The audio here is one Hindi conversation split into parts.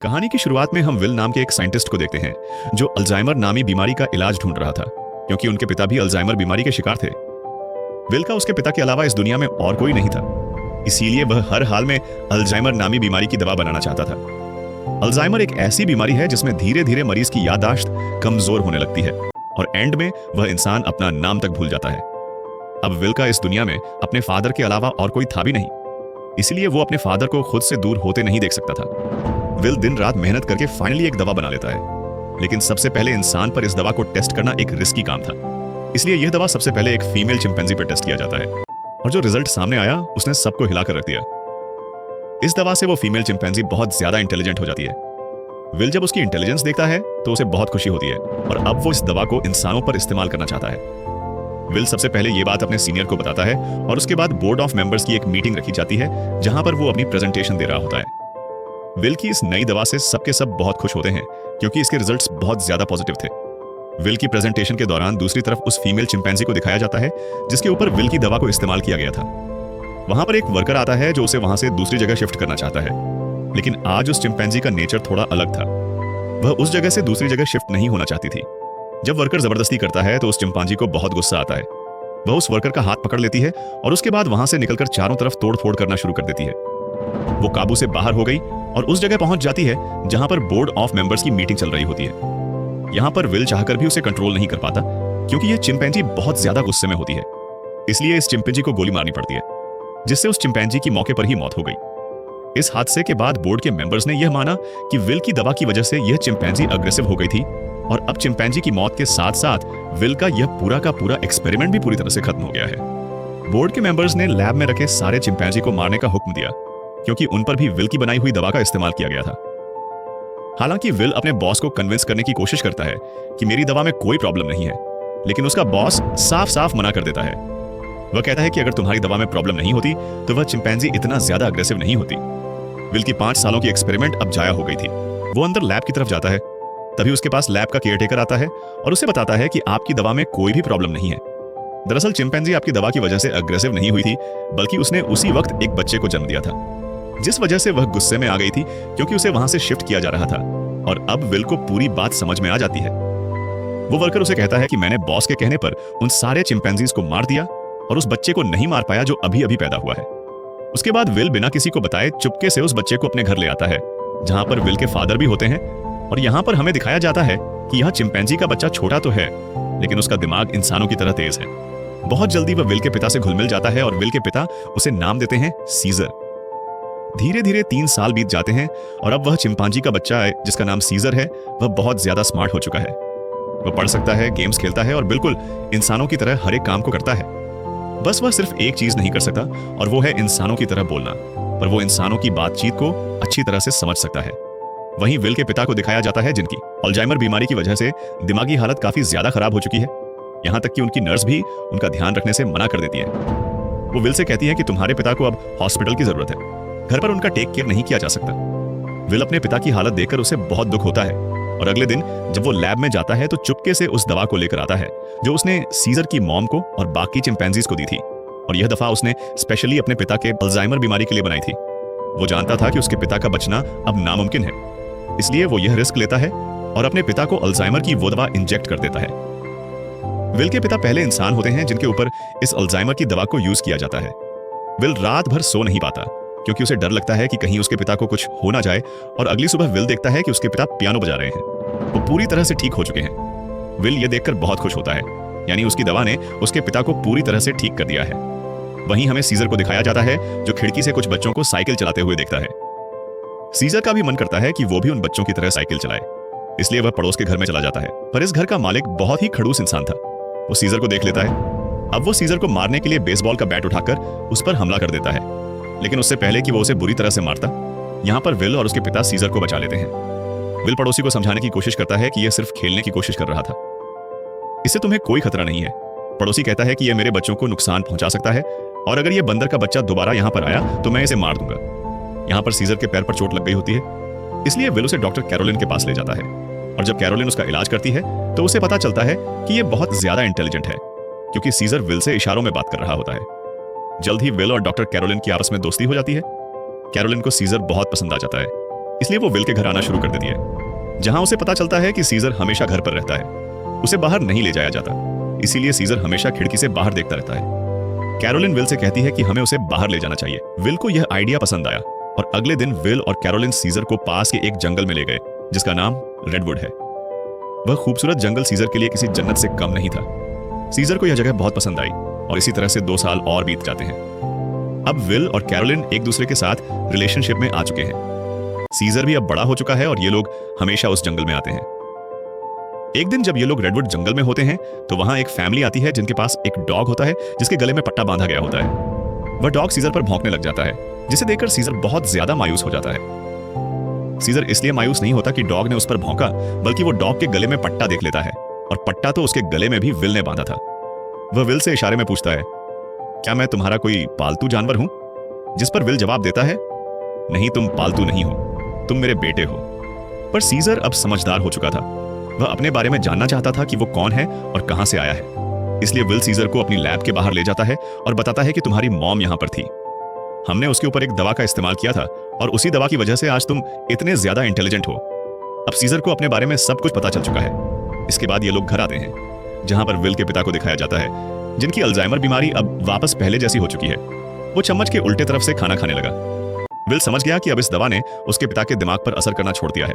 कहानी की शुरुआत में हम विल नाम के एक साइंटिस्ट को देखते हैं जो अल्जाइमर नामी बीमारी का इलाज ढूंढ रहा था, क्योंकि उनके पिता भी अल्जाइमर बीमारी के शिकार थे। विल का उसके पिता के अलावा इस दुनिया में और कोई नहीं था, इसीलिए वह हर हाल में अल्जाइमर नामी बीमारी की दवा बनाना चाहता था। अल्जाइमर एक ऐसी बीमारी है जिसमें धीरे धीरे मरीज की याददाश्त कमजोर होने लगती है और एंड में वह इंसान अपना नाम तक भूल जाता है। अब विल का इस दुनिया में अपने फादर के अलावा और कोई था भी नहीं, इसलिए वो अपने फादर को खुद से दूर होते नहीं देख सकता था। विल दिन रात मेहनत करके फाइनली एक दवा बना लेता है, लेकिन सबसे पहले इंसान पर इस दवा को टेस्ट करना एक रिस्की काम था, इसलिए यह दवा सबसे पहले एक फीमेल चिंपैंजी पर टेस्ट किया जाता है और जो रिजल्ट सामने आया उसने सबको हिलाकर रख दिया। इस दवा से वो फीमेल चिंपैंजी बहुत ज्यादा इंटेलिजेंट हो जाती है। विल जब उसकी इंटेलिजेंस देखता है तो उसे बहुत खुशी होती है और अब वो इस दवा को इंसानों पर इस्तेमाल करना चाहता है। विल सबसे पहले ये बात अपने सीनियर को बताता है और उसके बाद बोर्ड ऑफ मेंबर्स की एक मीटिंग रखी जाती है जहां पर वो अपनी प्रेजेंटेशन दे रहा होता है। विल की इस नई दवा से सबके सब बहुत खुश होते हैं क्योंकि इसके रिजल्ट्स बहुत ज्यादा पॉजिटिव थे। विल की प्रेजेंटेशन के दौरान दूसरी तरफ उस फीमेल चिंपैंजी को दिखाया जाता है जिसके ऊपर विल की दवा को इस्तेमाल किया गया था। वहां पर एक वर्कर आता है जो उसे वहां से दूसरी जगह शिफ्ट करना चाहता है, लेकिन आज उस चिंपैंजी का नेचर थोड़ा अलग था। वह उस जगह से दूसरी जगह शिफ्ट नहीं होना चाहती थी। जब वर्कर जबरदस्ती करता है तो उस चिंपैंजी को बहुत गुस्सा आता है। वह उस वर्कर का हाथ पकड़ लेती है और उसके बाद वहां से निकलकर चारों तरफ तोड़-फोड़ करना शुरू कर देती है। वो काबू से बाहर हो गई और उस जगह पहुंच जाती है जहां पर बोर्ड ऑफ मेंबर्स की मीटिंग चल रही होती है। यहां पर विल चाहकर भी उसे कंट्रोल नहीं कर पाता क्योंकि यह चिंपैंजी बहुत ज्यादा गुस्से में होती है, इसलिए इस चिंपैंजी को गोली मारनी पड़ती है, जिससे उस चिंपैंजी की मौके पर ही मौत हो गई। इस हादसे के बाद बोर्ड के मेंबर्स ने यह माना कि विल की दवा की वजह से यह चिंपैंजी अग्रेसिव हो गई थी और अब चिंपैंजी की मौत के साथ साथ विल का यह पूरा का पूरा एक्सपेरिमेंट भी पूरी तरह से खत्म हो गया है। बोर्ड के मेंबर्स ने लैब में रखे सारे चिंपैंजी को मारने का हुक्म दिया क्योंकि उन पर भी विल की बनाई हुई दवा का इस्तेमाल किया गया था। हालांकि विल अपने बॉस को कन्विंस करने की कोशिश करता है कि मेरी दवा में कोई प्रॉब्लम नहीं है, लेकिन उसका बॉस साफ साफ मना कर देता है। वह कहता है कि अगर तुम्हारी दवा में प्रॉब्लम नहीं होती तो वह चिंपैंजी इतना ज्यादा अग्रेसिव नहीं होती। विल की 5 सालों की एक्सपेरिमेंट अब जाया हो गई थी। वो अंदर लैब की तरफ जाता है, तभी उसके पास लैब का केयरटेकर आता है और उसे बताता है कि आपकी दवा में कोई भी प्रॉब्लम नहीं है। दरअसल चिंपैंजी आपकी दवा की वजह से अग्रेसिव नहीं हुई थी, बल्कि उसने उसी वक्त एक बच्चे को जन्म दिया था, जिस वजह से वह गुस्से में आ गई थी क्योंकि उसे वहां से शिफ्ट किया जा रहा था। और अब विल को पूरी बात समझ में आ जाती है। वो वर्कर उसे कहता है कि मैंने बॉस के कहने पर उन सारे चिंपैंजीज को मार दिया और उस बच्चे को नहीं मार पाया जो अभी अभी पैदा हुआ है। उसके बाद विल बिना किसी को बताए चुपके से उस बच्चे को अपने घर ले आता है जहां पर विल के फादर भी होते हैं। और यहां पर हमें दिखाया जाता है कि यह चिंपैंजी का बच्चा छोटा तो है, लेकिन उसका दिमाग इंसानों की तरह तेज है। बहुत जल्दी वह विल के पिता से घुल मिल जाता है और विल के पिता उसे नाम देते हैं सीजर। धीरे धीरे 3 साल बीत जाते हैं और अब वह चिंपैंजी का बच्चा है जिसका नाम सीजर है, वह बहुत ज्यादा स्मार्ट हो चुका है। वह पढ़ सकता है, गेम्स खेलता है और बिल्कुल इंसानों की तरह हर एक काम को करता है। बस वह सिर्फ एक चीज नहीं कर सकता और वो है इंसानों की तरह बोलना, पर वो इंसानों की बातचीत को अच्छी तरह से समझ सकता है। वहीं विल के पिता को दिखाया जाता है जिनकी अल्जाइमर बीमारी की वजह से दिमागी हालत काफी ज्यादा खराब हो चुकी है, यहां तक कि उनकी नर्स भी उनका ध्यान रखने से मना कर देती है। वो विल से कहती है कि तुम्हारे पिता को अब हॉस्पिटल की जरूरत है, घर पर उनका टेक केयर नहीं किया जा सकता। विल अपने पिता की हालत देखकर उसे बहुत दुख होता है और अगले दिन जब वो लैब में जाता है तो चुपके से उस दवा को लेकर आता है जो उसने सीजर की मॉम को और बाकी चिंपैंजीज को दी थी, और यह दफा उसने स्पेशली अपने पिता के अल्जाइमर बीमारी के लिए बनाई थी। वो जानता था कि उसके पिता का बचना अब नामुमकिन है, इसलिए वो यह रिस्क लेता है और अपने पिता को अल्जाइमर की वो दवा इंजेक्ट कर देता है। विल के पिता पहले इंसान होते हैं जिनके ऊपर इस अल्जाइमर की दवा को यूज किया जाता है। विल रात भर सो नहीं पाता क्योंकि उसे डर लगता है कि कहीं उसके पिता को कुछ हो ना जाए, और अगली सुबह विल देखता है कि उसके पिता पियानो बजा रहे हैं। वो पूरी तरह से ठीक हो चुके हैं। विल यह देखकर बहुत खुश होता है, यानी उसकी दवा ने उसके पिता को पूरी तरह से ठीक कर दिया है। वहीं हमें सीजर को दिखाया जाता है जो खिड़की से कुछ बच्चों को साइकिल चलाते हुए देखता है। सीजर का भी मन करता है कि वो भी उन बच्चों की तरह साइकिल चलाए, इसलिए वह पड़ोस के घर में चला जाता है, पर इस घर का मालिक बहुत ही खड़ूस इंसान था। वो सीजर को देख लेता है। अब वो सीजर को मारने के लिए बेसबॉल का बैट उठाकर उस पर हमला कर देता है, लेकिन उससे पहले कि वो उसे बुरी तरह से मारता, यहाँ पर विल और उसके पिता सीजर को बचा लेते हैं। विल पड़ोसी को समझाने की कोशिश करता है कि यह सिर्फ खेलने की कोशिश कर रहा था, इससे तुम्हें कोई खतरा नहीं है। पड़ोसी कहता है कि यह मेरे बच्चों को नुकसान पहुंचा सकता है और अगर यह बंदर का बच्चा दोबारा यहाँ पर आया तो मैं इसे मार दूंगा। यहाँ पर सीजर के पैर पर चोट लग गई होती है, इसलिए विल उसे डॉक्टर कैरोलिन के पास ले जाता है, और जब कैरोलिन उसका इलाज करती है तो उसे पता चलता है कि यह बहुत ज्यादा इंटेलिजेंट है क्योंकि सीजर विल से इशारों में बात कर रहा होता है। जल्द ही विल और डॉक्टर कैरोलिन की आपस में दोस्ती हो जाती है। कैरोलिन को सीजर बहुत पसंद आ जाता है इसलिए वो विल के घर आना शुरू कर देती है, जहां उसे पता चलता है कि सीजर हमेशा घर पर रहता है। उसे बाहर नहीं ले जाया जाता, इसीलिए सीजर हमेशा खिड़की से बाहर देखता रहता है। कैरोलिन विल से कहती है कि हमें उसे बाहर ले जाना चाहिए। विल को यह आइडिया पसंद आया और अगले दिन विल और कैरोलिन सीजर को पास के एक जंगल में ले गए जिसका नाम रेडवुड है। वह खूबसूरत जंगल सीजर के लिए किसी जन्नत से कम नहीं था। सीजर को यह जगह बहुत पसंद आई और इसी तरह से 2 साल और बीत जाते हैं। अब विल और कैरोलिन एक दूसरे के साथ रिलेशनशिप में आ चुके हैं। सीजर भी अब बड़ा हो चुका है और ये लोग हमेशा उस जंगल में आते हैं। एक दिन जब ये लोग रेडवुड जंगल में होते हैं तो वहां एक फैमिली आती है जिनके पास एक डॉग होता है जिसके गले में पट्टा बांधा गया होता है। वह डॉग सीजर पर भौंकने लग जाता है, जिसे देखकर सीजर बहुत ज्यादा मायूस हो जाता है। सीजर इसलिए मायूस नहीं होता कि डॉग ने उस पर भौंका, बल्कि वो डॉग के गले में पट्टा देख लेता है और पट्टा तो उसके गले में भी विल ने बांधा था। वह विल से इशारे में पूछता है, क्या मैं तुम्हारा कोई पालतू जानवर हूं? जिस पर विल जवाब देता है, नहीं तुम पालतू नहीं हो, तुम मेरे बेटे हो। पर सीजर अब समझदार हो चुका था। वह अपने बारे में जानना चाहता था कि वो कौन है और कहां से आया है। इसलिए विल सीजर को अपनी लैब के बाहर ले जाता है और बताता है कि तुम्हारी मॉम यहां पर थी। हमने उसके ऊपर एक दवा का इस्तेमाल किया था और उसी दवा की वजह से आज तुम इतने ज्यादा इंटेलिजेंट हो। अब सीजर को अपने बारे में सब कुछ पता चल चुका है। इसके बाद ये लोग घर आते हैं, जहां पर विल के पिता को दिखाया जाता है, जिनकी अल्जाइमर बीमारी अब वापस पहले जैसी हो चुकी है। वो चम्मच के उल्टे तरफ से खाना खाने लगा। विल समझ गया कि अब इस दवा ने उसके पिता के दिमाग पर असर करना छोड़ दिया है।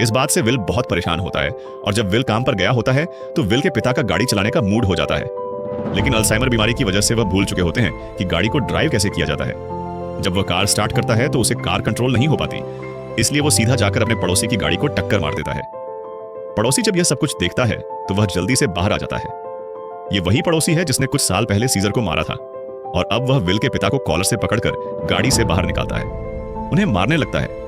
इस बात से विल बहुत परेशान होता है और जब विल काम पर गया होता है तो विल के पिता का गाड़ी चलाने का मूड हो जाता है। लेकिन अल्जाइमर बीमारी की वजह से वह भूल चुके होते हैं कि गाड़ी को ड्राइव कैसे किया जाता है। जब वह कार स्टार्ट करता है तो उसे कार कंट्रोल नहीं हो पाती, इसलिए वो सीधा जाकर अपने पड़ोसी की गाड़ी को टक्कर मार देता है। पड़ोसी जब यह सब कुछ देखता है तो वह जल्दी से बाहर आ जाता है। ये वही पड़ोसी है जिसने कुछ साल पहले सीजर को मारा था और अब वह विल के पिता को कॉलर से पकड़कर गाड़ी से बाहर निकालता है, उन्हें मारने लगता है।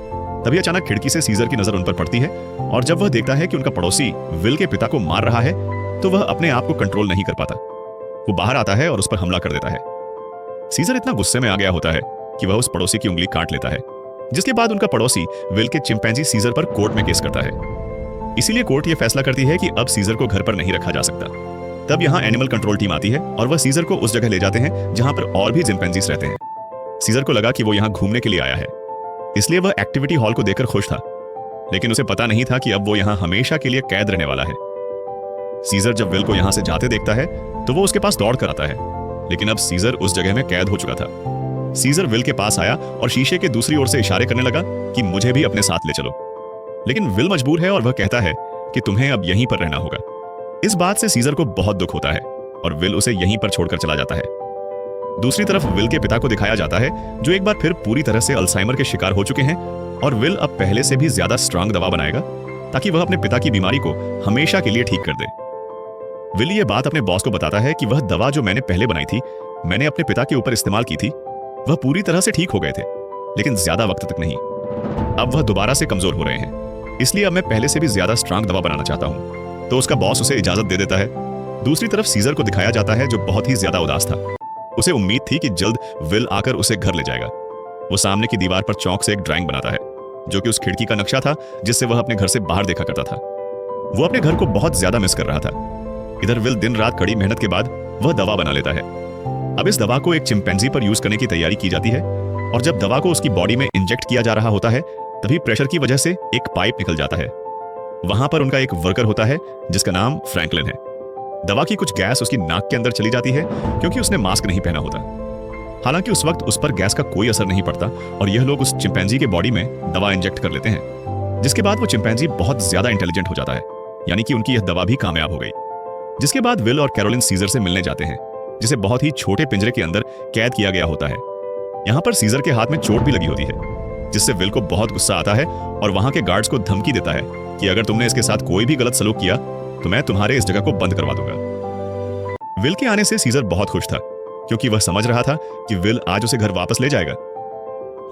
तभी अचानक खिड़की से सीजर की नजर उन पर पड़ती है और जब वह देखता है कि उनका पड़ोसी विल के पिता को मार रहा है तो वह अपने आप को कंट्रोल नहीं कर पाता। वो बाहर आता है और उस पर हमला कर देता है। सीजर इतना गुस्से में आ गया होता है कि वह उस पड़ोसी की उंगली काट लेता है, जिसके बाद उनका पड़ोसी विल के चिंपैंजी सीजर पर कोर्ट में केस करता है। इसीलिए कोर्ट यह फैसला करती है कि अब सीजर को घर पर नहीं रखा जा सकता। तब यहाँ एनिमल कंट्रोल टीम आती है और वह सीजर को उस जगह ले जाते हैं जहां पर और भी चिंपैंजीज रहते हैं। सीजर को लगा कि वो यहाँ घूमने के लिए आया है, इसलिए वह एक्टिविटी हॉल को देखकर खुश था, लेकिन उसे पता नहीं था कि अब वो यहाँ हमेशा के लिए कैद रहने वाला है। सीजर जब विल को यहाँ से जाते देखता है तो वो उसके पास दौड़ कर आता है, लेकिन अब सीजर उस जगह में कैद हो चुका था। सीजर विल के पास आया और शीशे के दूसरी ओर से इशारे करने लगा कि मुझे भी अपने साथ ले चलो, लेकिन विल मजबूर है और वह कहता है कि तुम्हें अब यहीं पर रहना होगा। इस बात से सीजर को बहुत दुख होता है और विल उसे यहीं पर छोड़कर चला जाता है। दूसरी तरफ विल के पिता को दिखाया जाता है, जो एक बार फिर पूरी तरह से अल्जाइमर के शिकार हो चुके हैं और विल अब पहले से भी ज्यादा स्ट्रांग दवा बनाएगा ताकि वह अपने पिता की बीमारी को हमेशा के लिए ठीक कर दे। विल ये बात अपने बॉस को बताता है कि वह दवा जो मैंने पहले बनाई थी, मैंने अपने पिता के ऊपर इस्तेमाल की थी, वह पूरी तरह से ठीक हो गए थे, लेकिन ज्यादा वक्त तक नहीं। अब वह दोबारा से कमजोर हो रहे हैं, इसलिए अब मैं पहले से भी ज्यादा स्ट्रांग दवा बनाना चाहता हूं। तो उसका बॉस उसे इजाजत दे देता है। दूसरी तरफ सीजर को दिखाया जाता है, जो बहुत ही ज्यादा उदास था। उसे उम्मीद थी कि जल्द विल आकर उसे घर ले जाएगा। वो सामने की दीवार पर चौक से एक ड्राइंग बनाता है, जो कि उस खिड़की का नक्शा था जिससे वह अपने घर से बाहर देखा करता था। वो अपने घर को बहुत ज्यादा मिस कर रहा था। इधर विल दिन रात कड़ी मेहनत के बाद वह दवा बना लेता है। अब इस दवा को एक चिंपैंजी पर यूज करने की तैयारी की जाती है और जब दवा को उसकी बॉडी में इंजेक्ट किया जा रहा होता है तभी प्रेशर की वजह से एक पाइप निकल जाता है। वहां पर उनका एक वर्कर होता है जिसका नाम फ्रैंकलिन है। दवा की कुछ गैस उसकी नाक के अंदर चली जाती है क्योंकि उसने मास्क नहीं पहना होता। हालांकि उस वक्त उस पर गैस का कोई असर नहीं पड़ता और यह लोग उस चिंपैंजी के बॉडी में दवा इंजेक्ट कर लेते हैं, जिसके बाद वो चिंपैंजी बहुत ज्यादा इंटेलिजेंट हो जाता है, यानी कि उनकी यह दवा भी कामयाब हो गई। जिसके बाद विल और कैरोलिन सीजर से मिलने जाते हैं, जिसे बहुत ही छोटे पिंजरे के अंदर कैद किया गया होता है। यहाँ पर सीजर के हाथ में चोट भी लगी होती है, जिससे विल को बहुत गुस्सा आता है और वहां के गार्ड्स को धमकी देता है कि अगर तुमने इसके साथ कोई भी गलत सलूक किया तो मैं तुम्हारे इस जगह को बंद करवा दूंगा। विल के आने से सीजर बहुत खुश था, क्योंकि वह समझ रहा था कि विल आज उसे घर वापस ले जाएगा।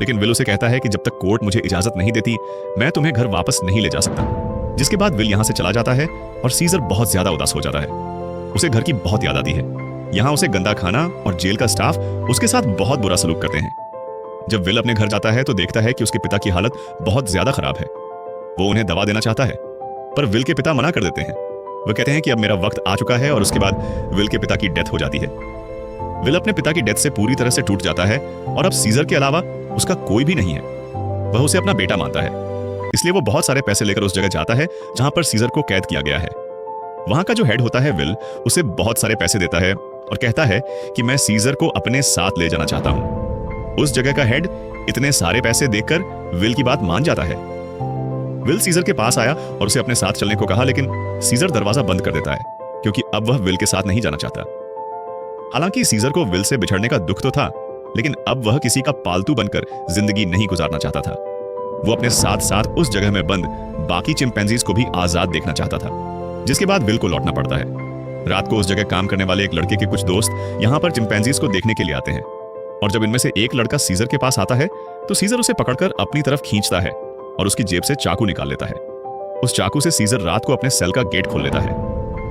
लेकिन विल उसे कहता है कि जब तक कोर्ट मुझे इजाजत नहीं देती मैं तुम्हें घर वापस नहीं ले जा सकता। जिसके बाद विल यहां से चला जाता है और सीजर बहुत ज्यादा उदास हो जाता है। उसे घर की बहुत याद आती है। यहाँ उसे गंदा खाना और जेल का स्टाफ उसके साथ बहुत बुरा सलूक करते हैं। जब विल अपने घर जाता है तो देखता है कि उसके पिता की हालत बहुत ज्यादा खराब है। वो उन्हें दवा देना चाहता है, पर विल के पिता मना कर देते हैं। वो कहते हैं कि अब मेरा वक्त आ चुका है और उसके बाद विल के पिता की डेथ हो जाती है। विल अपने पिता की डेथ से पूरी तरह से टूट जाता है और अब सीजर के अलावा उसका कोई भी नहीं है। वह उसे अपना बेटा मानता है इसलिए वो बहुत सारे पैसे लेकर उस जगह जाता है जहां पर सीजर को कैद किया गया है। वहां का जो हेड होता है विल, उसे बहुत सारे पैसे देता है और कहता है कि मैं सीजर को अपने साथ ले जाना चाहता हूं। उस जगह का हेड इतने सारे पैसे देखकर विल की बात मान जाता है। विल सीजर के पास आया और उसे अपने साथ चलने को कहा, लेकिन सीजर दरवाजा बंद कर देता है क्योंकि अब वह विल के साथ नहीं जाना चाहता। हालांकि सीजर को विल से बिछड़ने का दुख तो था, लेकिन अब वह किसी का पालतू बनकर जिंदगी नहीं गुजारना चाहता था। वो अपने साथ साथ उस जगह में बंद बाकी चिंपैंजीज को भी आजाद देखना चाहता था, जिसके बाद विल को लौटना पड़ता है। रात को उस जगह काम करने वाले एक लड़के के कुछ दोस्त यहाँ पर चिंपैंजीज को देखने के लिए आते हैं, और जब इनमें से एक लड़का सीजर के पास आता है तो सीजर उसे पकड़कर अपनी तरफ खींचता है और उसकी जेब से चाकू निकाल लेता है। उस चाकू से सीजर रात को अपने सेल का गेट खोल लेता है।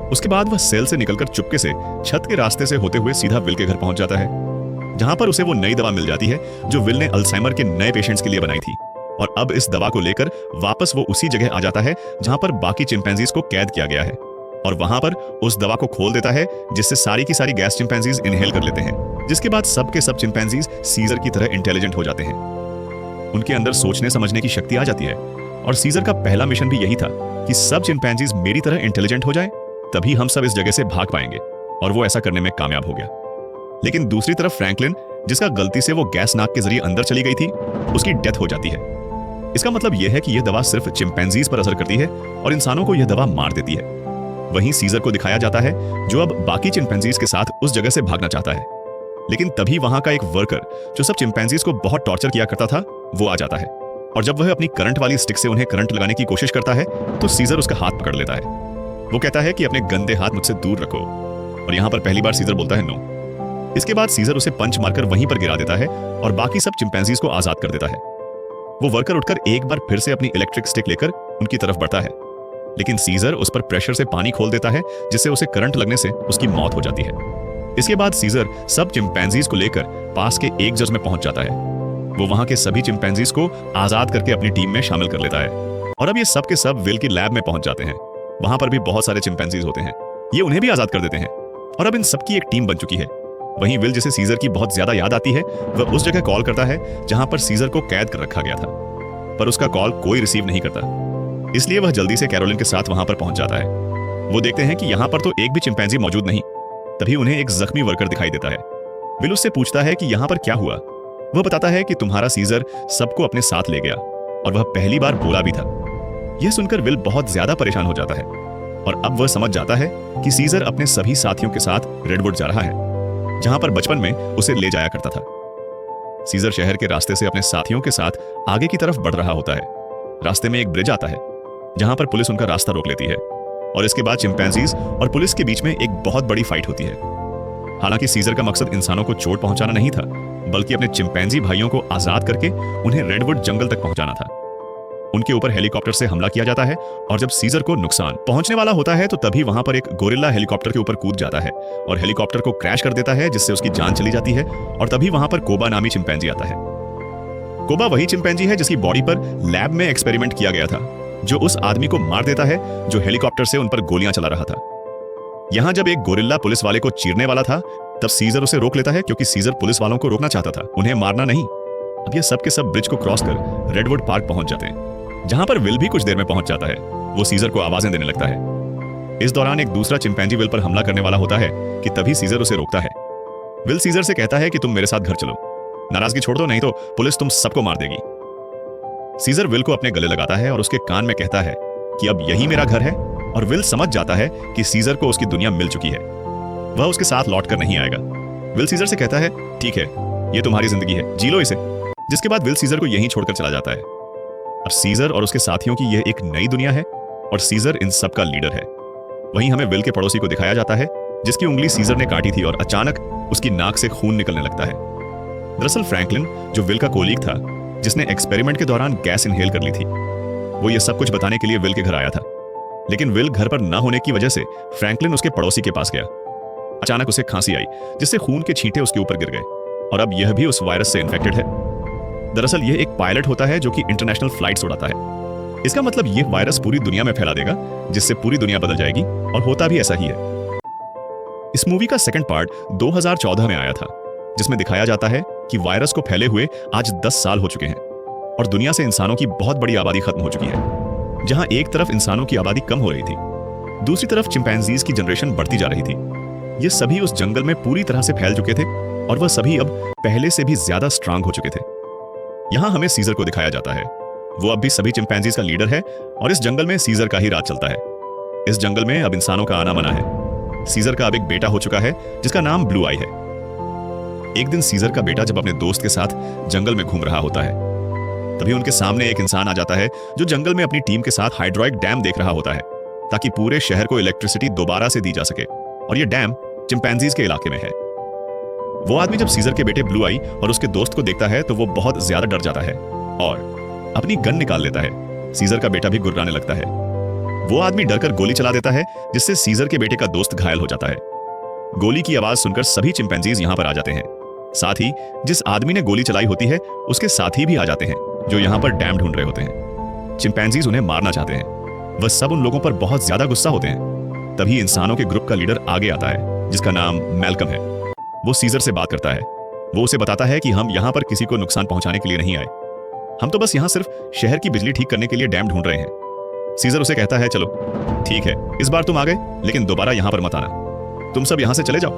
उसके बाद वह सेल से निकलकर चुपके से छत के रास्ते से होते हुए सीधा विल के घर पहुंच जाता है, जहां पर उसे वो नई दवा मिल जाती है जो विल ने अल्जाइमर के नए पेशेंट्स के लिए बनाई थी। और अब इस दवा को लेकर वापस वो उसी जगह आ जाता है जहां पर बाकी चिंपैंजीज को कैद किया गया है, और वहां पर उस दवा को खोल देता है जिससे सारी की सारी गैस चिंपैंजीज इनहेल कर लेते हैं, जिसके बाद सब के सब चिंपैंजीज सीजर की तरह इंटेलिजेंट हो जाते हैं। उनके अंदर सोचने समझने की शक्ति आ जाती है, और सीजर का पहला मिशन भी यही था कि सब चिंपैंजीज मेरी तरह इंटेलिजेंट हो जाएं, तभी हम सब इस जगह से भाग पाएंगे, और वो ऐसा करने में कामयाब हो गया। लेकिन दूसरी तरफ फ्रैंकलिन, जिसका गलती से वो गैस नाक के जरिए अंदर चली गई थी, उसकी डेथ हो जाती है। इसका मतलब यह है कि यह दवा सिर्फ चिंपैंजीज पर असर करती है और इंसानों को यह दवा मार देती है। वहीं सीजर को दिखाया जाता है जो अब बाकी चिंपैंजीज के साथ उस जगह से भागना चाहता है, लेकिन तभी वहां का एक वर्कर जो सब चिंपैंजीज को बहुत टॉर्चर किया करता था, वो आ जाता है, और जब वह अपनी करंट वाली स्टिक से उन्हें करंट लगाने की कोशिश करता है तो सीजर उसका हाथ पकड़ लेता है। वो कहता है कि अपने गंदे हाथ मुझसे दूर रखो, और यहां पर पहली बार सीजर बोलता है नो। इसके बाद सीजर उसे पंच मारकर वहीं पर गिरा देता है और बाकी सब चिंपैंजीज को आजाद कर देता है। वो वर्कर उठकर एक बार फिर से अपनी इलेक्ट्रिक स्टिक लेकर उनकी तरफ बढ़ता है, लेकिन सीजर उस पर प्रेशर से पानी खोल देता है जिससे उसे करंट लगने से उसकी मौत हो जाती है। इसके बाद सीजर सब चिंपैंजीज को लेकर पास के एक जज में पहुंच जाता है। वो वहां के सभी चिंपैंजीज को आजाद करके अपनी टीम में शामिल कर लेता है, और अब ये सब के सब विल की लैब में पहुंच जाते हैं। वहां पर भी बहुत सारे चिंपैंजीज होते हैं, ये उन्हें भी आजाद कर देते हैं, और अब इन सबकी एक टीम बन चुकी है। वहीं विल, जिसे सीजर की बहुत ज्यादा याद आती है, वह उस जगह कॉल करता है जहां पर सीजर को कैद कर रखा गया था, पर उसका कॉल कोई रिसीव नहीं करता। इसलिए वह जल्दी से कैरोलिन के साथ वहां पर पहुंच जाता है। वो देखते हैं कि यहां पर तो एक भी चिंपैंजी मौजूद नहीं। तभी उन्हें एक जख्मी वर्कर दिखाई देता है। विल उससे पूछता है कि यहां पर क्या हुआ। वह बताता है कि तुम्हारा सीजर सबको अपने साथ ले गया, और वह पहली बार बोला भी था। यह सुनकर विल बहुत ज्यादा परेशान हो जाता है, और अब वह समझ जाता है कि सीजर अपने सभी साथियों के साथ रेडवुड जा रहा है, जहां पर बचपन में उसे ले जाया करता था। सीजर शहर के रास्ते से अपने साथियों के साथ आगे की तरफ बढ़ रहा होता है। रास्ते में एक ब्रिज आता है जहां पर पुलिस उनका रास्ता रोक लेती है, और इसके बाद चिंपैंजीज और पुलिस के बीच में एक बहुत बड़ी फाइट होती है। हालांकि सीजर का मकसद इंसानों को चोट पहुंचाना नहीं था, बल्कि अपने चिंपैंजी भाइयों को आजाद करके उन्हें रेडवुड जंगल तक पहुंचाना था। उनके ऊपर हेलीकॉप्टर से हमला किया जाता है, और जब सीजर को नुकसान पहुंचने वाला होता है तो तभी वहां पर एक गोरिल्ला हेलीकॉप्टर के ऊपर कूद जाता है और हेलीकॉप्टर को क्रैश कर देता है, जिससे उसकी जान चली जाती है। और तभी वहां पर कोबा नामी चिंपैंजी आता है। कोबा वही चिंपैंजी है जिसकी बॉडी पर लैब में एक्सपेरिमेंट किया गया था, जो उस आदमी को मार देता है जो हेलीकॉप्टर से उन पर गोलियां चला रहा था। यहां जब एक गोरिल्ला पुलिस वाले को चीरने वाला था, तब सीजर उसे रोक लेता है, क्योंकि सीजर पुलिस वालों को रोकना चाहता था, उन्हें मारना नहीं। अब ये सब के सब ब्रिज को क्रॉस कर रेडवुड पार्क पहुंच जाते हैं, जहां पर विल भी कुछ देर में पहुंच जाता है। वो सीजर को आवाजें देने लगता है। इस दौरान एक दूसरा चिंपैंजी विल पर हमला करने वाला होता है कि तभी सीजर उसे रोकता है। विल सीजर से कहता है कि तुम मेरे साथ घर चलो, नाराजगी छोड़ दो, नहीं तो पुलिस तुम सबको मार देगी। सीजर विल को अपने गले लगाता है और उसके कान में कहता है कि अब यही मेरा घर है, और विल समझ जाता है कि सीजर को उसकी दुनिया मिल चुकी है, वह उसके साथ लौटकर नहीं आएगा। विल सीजर से कहता है ठीक है, ये तुम्हारी जिंदगी है, जी लो इसे। जिसके बाद विल सीजर को यहीं छोड़कर चला जाता है। अब सीजर और उसके साथियों की यह एक नई दुनिया है, और सीजर इन सब का लीडर है। वहीं हमें विल के पड़ोसी को दिखाया जाता है, जिसकी उंगली सीजर ने काटी थी और अचानक उसकी नाक से खून निकलने लगता है। दरअसल फ्रैंकलिन, जो विल का कोलीग था, जिसने एक्सपेरिमेंट के दौरान गैस इनहेल कर ली थी, वो ये सब कुछ बताने के लिए विल के घर आया था। लेकिन विल घर पर ना होने की वजह से फ्रैंकलिन उसके पड़ोसी के पास गया। अचानक उसे खांसी आई, जिससे खून के छींटे उसके ऊपर गिर गए, और अब यह भी उस वायरस से इन्फेक्टेड है। दरअसल यह एक पायलट होता है जो कि इंटरनेशनल फ्लाइट्स उड़ाता है। इसका मतलब यह वायरस पूरी दुनिया में फैला देगा, जिससे पूरी दुनिया बदल जाएगी, और होता भी ऐसा ही है। इस मूवी का सेकंड पार्ट 2014 में आया था, जिसमें दिखाया जाता है कि वायरस को फैले हुए आज 10 साल हो चुके हैं। और दुनिया से इंसानों की बहुत बड़ी आबादी खत्म हो चुकी है। जहां एक तरफ इंसानों की आबादी कम हो रही थी, दूसरी तरफ चिंपैंजीज की जनरेशन बढ़ती जा रही थी। ये सभी उस जंगल में पूरी तरह से फैल चुके थे और वह सभी अब पहले से भी ज्यादा स्ट्रांग हो चुके थे। यहां हमें सीजर को दिखाया जाता है। वो अब भी सभी चिंपैंजीज का लीडर है और इस जंगल में सीजर का ही राज चलता है। इस जंगल में अब इंसानों का आना मना है। सीजर का अब एक बेटा हो चुका है जिसका नाम ब्लू आई है। एक दिन सीजर का बेटा जब अपने दोस्त के साथ जंगल में घूम रहा होता है, तभी उनके सामने एक इंसान आ जाता है जो जंगल में अपनी टीम के साथ हाइड्रोइक डैम देख रहा होता है ताकि पूरे शहर को इलेक्ट्रिसिटी दोबारा से दी जा सके, और यह डैम चिंपैंजीज के इलाके में है। वो आदमी जब सीजर के बेटे ब्लू आई और उसके दोस्त को देखता है तो वो बहुत ज्यादा डर जाता है और अपनी गन निकाल लेता है। सीजर का बेटा भी गुर्राने लगता है। वो आदमी डरकर गोली चला देता है जिससे सीजर के बेटे का दोस्त घायल हो जाता है। गोली की आवाज सुनकर सभी चिंपैंजीज यहां पर आ जाते हैं। साथ ही जिस आदमी ने गोली चलाई होती है उसके साथी भी आ जाते हैं जो यहां पर डैम ढूंढ रहे होते हैं। चिंपैंजीज उन्हें मारना चाहते हैं। वह सब उन लोगों पर बहुत ज्यादा गुस्सा होते हैं। तभी इंसानों के ग्रुप का लीडर आगे आता है जिसका नाम मैल्कम है। वो सीजर से बात करता है। वो उसे बताता है कि हम यहां पर किसी को नुकसान पहुंचाने के लिए नहीं आए, हम तो बस यहां सिर्फ शहर की बिजली ठीक करने के लिए डैम ढूंढ रहे हैं। सीजर उसे कहता है, चलो ठीक है, इस बार तुम आ गए, लेकिन दोबारा यहां पर मत आना, तुम सब यहां से चले जाओ।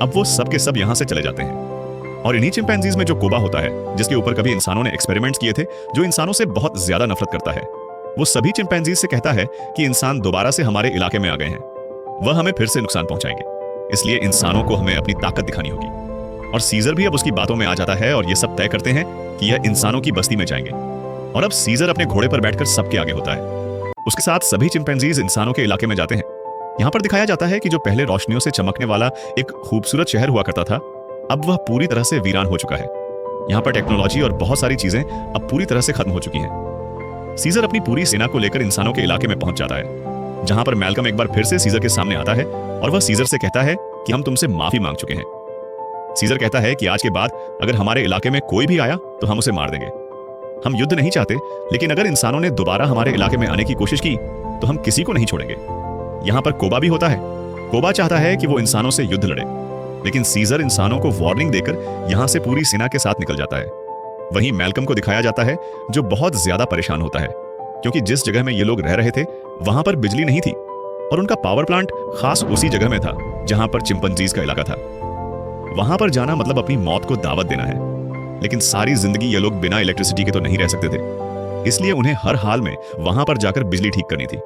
अब वो सब के सब यहां से चले जाते हैं। और इन्हीं चिंपैंजीज में जो कोबा होता है, जिसके ऊपर कभी इंसानों ने एक्सपेरिमेंट्स किए थे, जो इंसानों से बहुत ज्यादा नफरत करता है, वो सभी चिंपैंजीज से कहता है कि इंसान दोबारा से हमारे इलाके में आ गए हैं, वह हमें फिर से नुकसान पहुंचाएंगे, इसलिए इंसानों को हमें अपनी ताकत दिखानी होगी। और सीजर भी अब उसकी बातों में आ जाता है और ये सब तय करते हैं कि यह इंसानों की बस्ती में जाएंगे। और अब सीजर अपने घोड़े पर बैठकर सबके आगे होता है। उसके साथ सभी चिंपैंजीज इंसानों के इलाके में जाते हैं। यहां पर दिखाया जाता है कि जो पहले रोशनियों से चमकने वाला एक खूबसूरत शहर हुआ करता था, अब वह पूरी तरह से वीरान हो चुका है। यहां पर टेक्नोलॉजी और बहुत सारी चीजें अब पूरी तरह से खत्म हो चुकी हैं। सीजर अपनी पूरी सेना को लेकर इंसानों के इलाके में पहुंच जाता है, जहां पर मैल्कम एक बार फिर से सीजर के सामने आता है और वह सीजर से कहता है कि हम तुमसे माफी मांग चुके हैं। सीजर कहता है कि आज के बाद अगर हमारे इलाके में कोई भी आया तो हम उसे मार देंगे। हम युद्ध नहीं चाहते, लेकिन अगर इंसानों ने दोबारा हमारे इलाके में आने की कोशिश की तो हम किसी को नहीं छोड़ेंगे। यहां पर कोबा भी होता है। कोबा चाहता है कि वो इंसानों से युद्ध लड़े, लेकिन सीजर इंसानों को वार्निंग देकर यहां से पूरी सेना के साथ निकल जाता है। वहीं मैल्कम को दिखाया जाता है जो बहुत ज्यादा परेशान होता है, क्योंकि जिस जगह में ये लोग रह रहे थे वहां पर बिजली नहीं थी और उनका पावर प्लांट खास उसी जगह में था जहां पर चिंपैंजीज का इलाका था। वहां पर जाना मतलब अपनी मौत को दावत देना है, लेकिन सारी जिंदगी ये लोग बिना इलेक्ट्रिसिटी के तो नहीं रह सकते थे, इसलिए उन्हें हर हाल में वहां पर जाकर बिजली ठीक करनी थी।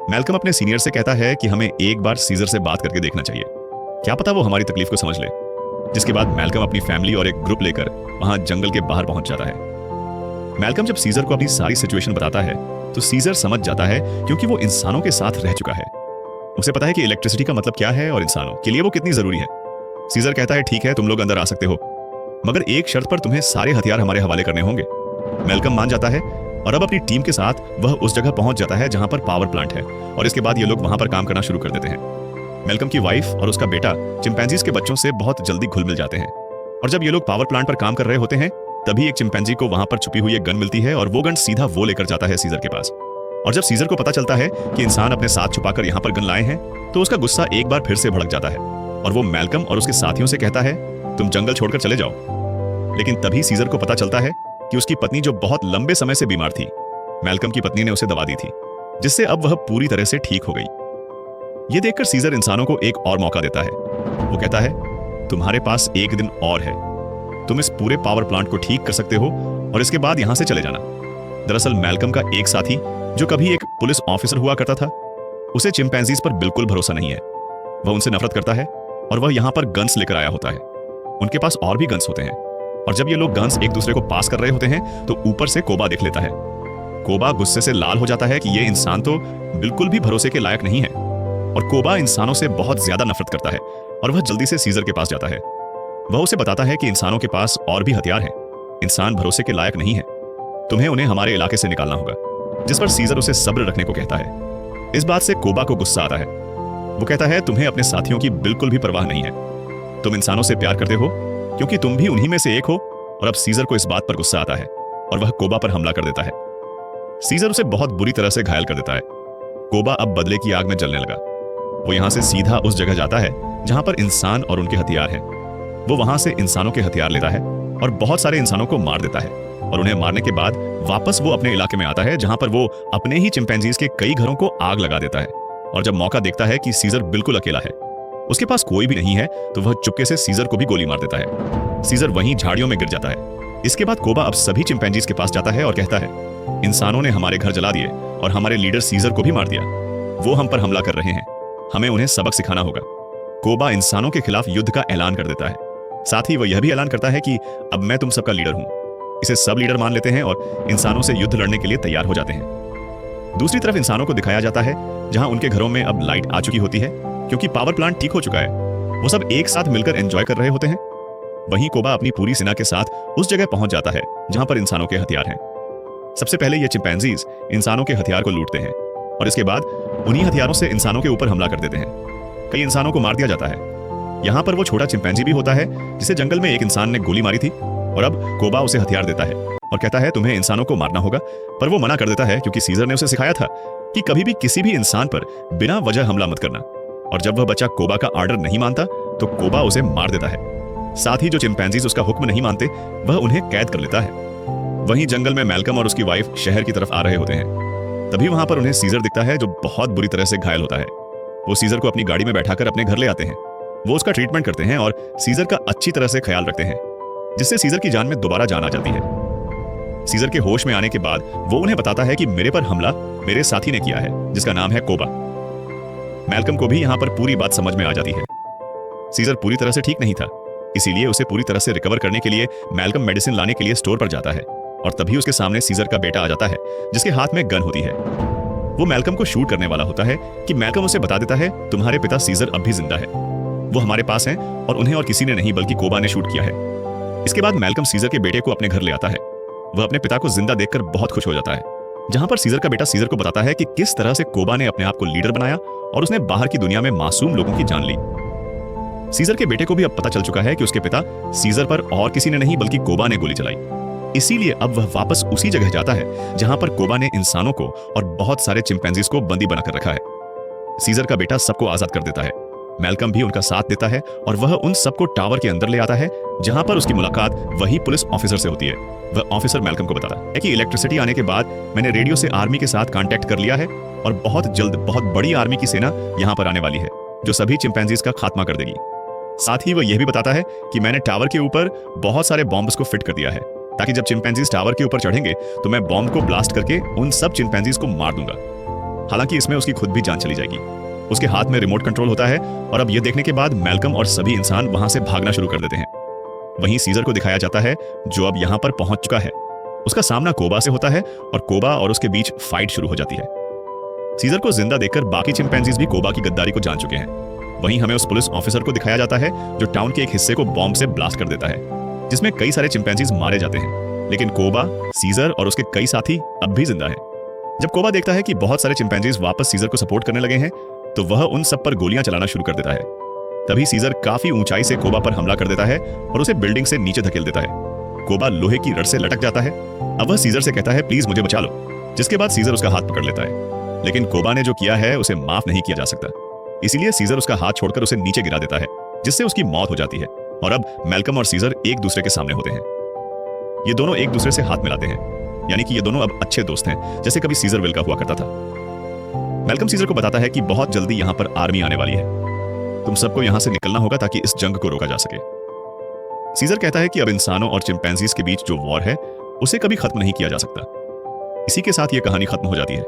मैल्कम अपने सीनियर से कहता है कि हमें एक बार सीजर से बात करके देखना चाहिए, क्या पता वो हमारी तकलीफ को समझ ले। जिसके बाद मैल्कम अपनी फैमिली और एक ग्रुप लेकर वहां जंगल के बाहर पहुंच जाता है। मैल्कम जब सीजर को अपनी सारी सिचुएशन बताता है तो सीजर समझ जाता है, क्योंकि वो इंसानों के साथ रह चुका है। उसे पता है कि इलेक्ट्रिसिटी का मतलब क्या है और इंसानों के लिए वो कितनी जरूरी है। सीजर कहता है, ठीक है, तुम लोग अंदर आ सकते हो, मगर एक शर्त पर तुम्हें सारे हथियार हमारे हवाले करने होंगे। मैल्कम मान जाता है और अब अपनी टीम के साथ वह उस जगह पहुंच जाता है जहां पर पावर प्लांट है, और इसके बाद ये लोग वहां पर काम करना शुरू कर देते हैं। मैल्कम की वाइफ और उसका बेटा चिंपैंजीज के बच्चों से बहुत जल्दी घुल मिल जाते हैं, और जब ये लोग पावर प्लांट पर काम कर रहे होते हैं तभी एक चिंपैंजी को वहां पर छुपी हुई एक गन मिलती है और वो गन सीधा वो लेकर जाता है सीजर के पास। और जब सीजर को पता चलता है कि इंसान अपने साथ छुपाकर यहां पर गन लाए हैं तो उसका गुस्सा एक बार फिर से भड़क जाता है और वो मैल्कम और उसके साथियों से कहता है, तुम जंगल छोड़कर चले जाओ। लेकिन तभी सीजर को पता चलता है कि उसकी पत्नी जो बहुत लंबे समय से बीमार थी, मैल्कम की पत्नी ने उसे दवा दी थी, जिससे अब वह पूरी तरह से ठीक हो गई। यह देखकर सीजर इंसानों को एक और मौका देता है। वो कहता है, तुम्हारे पास एक दिन और है, तुम इस पूरे पावर प्लांट को ठीक कर सकते हो और इसके बाद यहां से चले जाना। दरअसल मैल्कम का एक साथी जो कभी एक पुलिस ऑफिसर हुआ करता था, उसे चिंपैंजीज पर बिल्कुल भरोसा नहीं है। वह उनसे नफरत करता है और वह यहां पर गन्स लेकर आया होता है। उनके पास और भी गन्स होते हैं, और जब ये लोग गन्स एक दूसरे को पास कर रहे होते हैं तो ऊपर से कोबा देख लेता है। कोबा गुस्से से लाल हो जाता है कि ये इंसान तो बिल्कुल भी भरोसे के लायक नहीं है, और कोबा इंसानों से बहुत ज्यादा नफरत करता है और वह जल्दी से सीजर के पास जाता है। वह उसे बताता है कि इंसानों के पास और भी हथियार हैं, इंसान भरोसे के लायक नहीं है, तुम्हें उन्हें हमारे इलाके से निकालना होगा। जिस पर सीजर उसे सब्र रखने को कहता है। इस बात से कोबा को गुस्सा आता है। वो कहता है, तुम्हें अपने साथियों की बिल्कुल भी परवाह नहीं है, तुम इंसानों से प्यार करते हो क्योंकि तुम भी उन्हीं में से एक हो। और अब सीजर को इस बात पर गुस्सा आता है और वह कोबा पर हमला कर देता है। सीजर उसे बहुत बुरी तरह से घायल कर देता है। कोबा अब बदले की आग में जलने लगा। वो यहां से सीधा उस जगह जाता है जहां पर इंसान और उनके हथियार हैं। वो वहां से इंसानों के हथियार लेता है और बहुत सारे इंसानों को मार देता है। और उन्हें मारने के बाद वापस वो अपने इलाके में आता है, जहां पर वो अपने ही चिंपैंजीज के कई घरों को आग लगा देता है। और जब मौका देखता है कि सीजर बिल्कुल अकेला है, उसके पास कोई भी नहीं है, तो वह चुपके से सीजर को भी गोली मार देता है। सीजर वहीं झाड़ियों में गिर जाता है। इसके बाद कोबा अब सभी चिंपैंजीज के पास जाता है और कहता है, इंसानों ने हमारे घर जला दिए और हमारे लीडर सीजर को भी मार दिया। वो हम पर हमला कर रहे हैं, हमें उन्हें सबक सिखाना होगा। कोबा इंसानों के खिलाफ युद्ध का ऐलान कर देता है। साथ ही वह यह भी ऐलान करता है कि अब मैं तुम सबका लीडर हूं। इसे सब लीडर मान लेते हैं और इंसानों से युद्ध लड़ने के लिए तैयार हो जाते हैं। दूसरी तरफ इंसानों को दिखाया जाता है जहां उनके घरों में अब लाइट आ चुकी होती है, क्योंकि पावर प्लांट ठीक हो चुका है। वो सब एक साथ मिलकर एंजॉय कर रहे होते हैं। वहीं कोबा अपनी पूरी सेना के साथ उस जगह पहुंच जाता है जहां पर इंसानों के हथियार हैं। सबसे पहले ये चिंपैंजीज इंसानों के हथियार को लूटते हैं और इसके बाद उन्हीं हथियारों से इंसानों के ऊपर हमला कर देते हैं। कई इंसानों को मार दिया जाता है। यहाँ पर वो छोटा चिंपैंजी भी होता है जिसे जंगल में एक इंसान ने गोली मारी थी, और अब कोबा उसे हथियार देता है और कहता है तुम्हें इंसानों को मारना होगा। पर वो मना कर देता है, क्योंकि सीजर ने उसे सिखाया था कि कभी भी किसी भी इंसान पर बिना वजह हमला मत करना। और जब वह बच्चा कोबा का आर्डर नहीं मानता तो कोबा उसे मार देता है। साथ ही जो चिंपैंजीज उसका हुक्म नहीं मानते वह उन्हें कैद कर लेता है। वहीं जंगल में मैल्कम और उसकी वाइफ शहर की तरफ आ रहे होते हैं। तभी वहां पर उन्हें सीजर दिखता है, जो बहुत बुरी तरह से घायल होता है। वो सीजर को अपनी गाड़ी में बैठाकर अपने घर ले आते हैं। वो उसका ट्रीटमेंट करते हैं और सीजर का अच्छी तरह से ख्याल रखते हैं, जिससे सीजर की जान में दोबारा जान आ जाती है। सीजर के होश में आने के बाद वो उन्हें बताता है कि मेरे पर हमला मेरे साथी ने किया है, जिसका नाम है कोबा। मैल्कम को भी यहां पर पूरी बात समझ में आ जाती है। सीजर पूरी तरह से ठीक नहीं था, इसीलिए उसे पूरी तरह से रिकवर करने के लिए मैल्कम मेडिसिन लाने के लिए स्टोर पर जाता है। और तभी उसके सामने सीजर का बेटा आ जाता है, जिसके हाथ में गन होती है। वो मैल्कम को शूट करने वाला होता है कि मैल्कम उसे बता देता है तुम्हारे पिता सीजर अब भी जिंदा है, वो हमारे पास हैं और उन्हें और किसी ने नहीं बल्कि कोबा ने शूट किया है। इसके बाद मैल्कम सीजर के बेटे को अपने घर ले आता है। वह अपने पिता को जिंदा देखकर बहुत खुश हो जाता है, जहां पर सीजर का बेटा सीजर को बताता है कि किस तरह से कोबा ने अपने आप को लीडर बनाया और उसने बाहर की दुनिया में मासूम लोगों की जान ली। सीजर के बेटे को भी अब पता चल चुका है कि उसके पिता सीजर पर और किसी ने नहीं बल्कि कोबा ने गोली चलाई। इसीलिए अब वह वापस उसी जगह जाता है जहां पर कोबा ने इंसानों को और बहुत सारे चिंपैंजीज को बंदी बनाकर रखा है। सीजर का बेटा सबको आजाद कर देता है। मैल्कम भी उनका साथ देता है और वह उन सबको टावर के अंदर ले आता है, जहां पर उसकी मुलाकात वही पुलिस ऑफिसर से होती है। वह ऑफिसर मैल्कम को बताता है कि इलेक्ट्रिसिटी आने के बाद मैंने रेडियो से आर्मी के साथ कांटेक्ट कर लिया है और बहुत जल्द बहुत बड़ी आर्मी की सेना यहां पर आने वाली है, जो सभी चिंपैंजीज का खात्मा कर देगी। साथ ही वह यह भी बताता है कि मैंने टावर के ऊपर बहुत सारे बॉम्ब्स को फिट कर दिया है, ताकि जब चिंपैंजीज टावर के ऊपर चढ़ेंगे तो मैं बॉम्ब को ब्लास्ट करके उन सब चिंपैंजीज को मार दूंगा। हालांकि इसमें उसकी खुद भी जान चली जाएगी। उसके हाथ में रिमोट कंट्रोल होता है और अब यह देखने के बाद मैल्कम और सभी इंसान वहां से भागना शुरू कर देते हैं। वहीं सीजर को दिखाया जाता है, जो अब यहां पर पहुंच चुका है। उसका सामना कोबा से होता है और कोबा और उसके बीच फाइट शुरू हो जाती है। सीजर को जिंदा देखकर बाकी चिंपैंजीज भी कोबा की गद्दारी को जान चुके हैं। वहीं हमें उस पुलिस ऑफिसर को दिखाया जाता है जो टाउन के एक हिस्से को बॉम्ब से ब्लास्ट कर देता है, जिसमें कई सारे चिंपैंजीज मारे जाते हैं। लेकिन कोबा, सीजर और उसके कई साथी अब भी जिंदा हैं। जब कोबा देखता है कि बहुत सारे चिंपैंजीज वापस सीजर को सपोर्ट करने लगे हैं, तो वह उन सब पर गोलियां चलाना शुरू कर देता है। तभी सीजर काफी ऊंचाई से कोबा पर हमला कर देता है और उसे बिल्डिंग से नीचे धकेल देता है। कोबा लोहे की रड से लटक जाता है। अब वह सीजर से कहता है प्लीज मुझे बचा लो, जिसके बाद सीजर उसका हाथ पकड़ लेता है। लेकिन कोबा ने जो किया है उसे माफ नहीं किया जा सकता, इसीलिए सीजर उसका हाथ छोड़कर उसे नीचे गिरा देता है, जिससे उसकी मौत हो जाती है। और अब मैल्कम और सीजर एक दूसरे के सामने होते हैं। ये दोनों एक दूसरे से हाथ मिलाते हैं, यानी कि ये दोनों अब अच्छे दोस्त हैं, जैसे कभी सीजर विल का हुआ करता था। मैल्कम सीजर को बताता है कि बहुत जल्दी यहां पर आर्मी आने वाली है, तुम सबको यहां से निकलना होगा ताकि इस जंग को रोका जा सके। सीजर कहता है कि अब इंसानों और चिंपैंजीज के बीच जो वॉर है उसे कभी खत्म नहीं किया जा सकता। इसी के साथ यह कहानी खत्म हो जाती है।